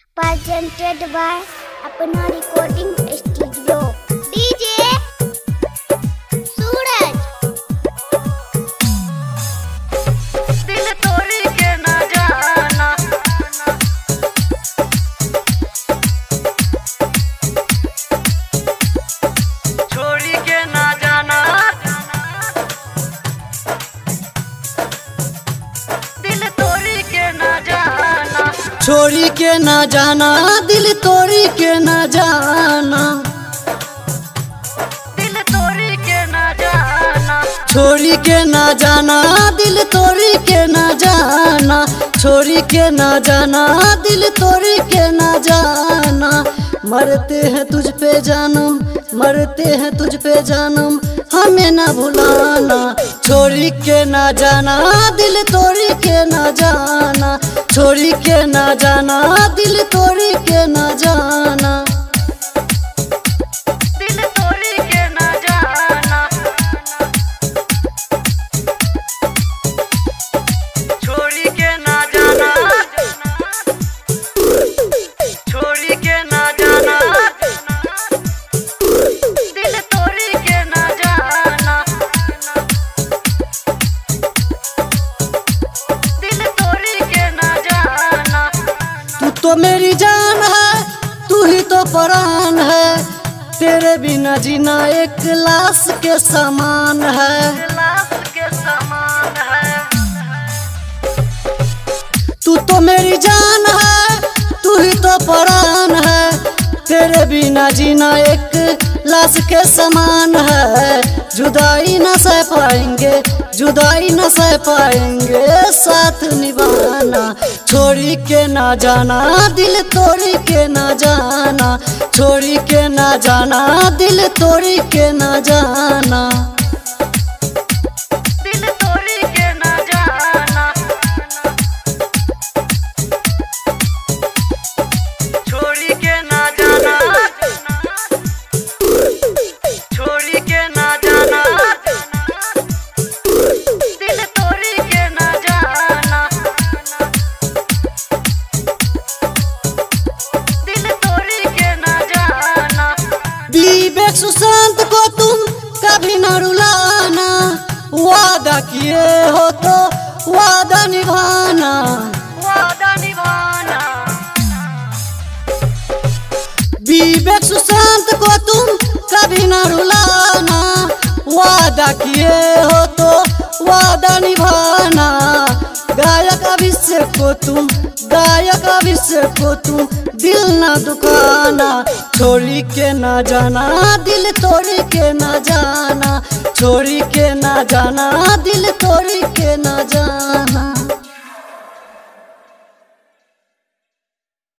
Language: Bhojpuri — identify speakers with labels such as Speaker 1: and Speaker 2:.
Speaker 1: presented by अपना रिकॉर्डिंग स्टूडियो डीजे सूरज।
Speaker 2: दिल तोड़ी के ना जाना, छोड़ी के ना जाना, दिल तोड़ी के ना जाना,
Speaker 3: छोड़ी के ना जाना, दिल तोड़ी के ना जाना,
Speaker 2: दिल तोड़ी के ना जाना,
Speaker 3: छोड़ी के ना जाना, दिल तोड़ी के ना जाना, छोड़ी के ना जाना, दिल तोड़ी के ना जाना। मरते हैं तुझ पे जानम, मरते हैं तुझ पे जानम, हमें ना भुलाना। छोड़ी के ना जाना, दिल तोड़ी के ना जाना, छोड़ी के ना जाना, दिल तोड़ी के ना जाना।
Speaker 2: दिल तोड़ी के ना जाना, छोड़ी के ना जाना, छोड़ी के ना जाना, दिल तोड़ी के ना जाना, दिल तोड़ी के ना जाना।
Speaker 3: तू तो मेरी जान है, तू ही तो प्राण है, तेरे बिना जीना एक लाश के समान है।
Speaker 2: लाश के समान है,
Speaker 3: तू तो मेरी जान है, तू ही तो प्राण है, तेरे बिना जीना एक लाश के समान है। जुदाई न सह पाएंगे, जुदाई न सह पाएंगे, साथ निभाना। छोड़ी के ना जाना, दिल तोड़ी के ना जाना, छोड़ी के ना जाना, दिल तोड़ी के ना जाना।
Speaker 2: दिल तोड़ी के ना जाना, छोड़ी के ना जाना, छोड़ी के ना जाना, दिल तोड़ी के ना जाना, दिल तोड़ी के ना जाना।
Speaker 3: विवेक सुशांत को तुम कभी न रुलाना, वादा किए हो तो वादा निभाना।
Speaker 2: वादा निभाना,
Speaker 3: विवेक सुशांत को तुम कभी न रुलाना, वादा किए हो तो वादा निभाना। गायक अभिषेक को तुम, गायक अभिषेक को तुम दिल न दुखाना। छोड़ी के ना जाना, दिल तोड़ी के ना जाना, छोड़ी के ना जाना, दिल तोड़ी के ना जाना।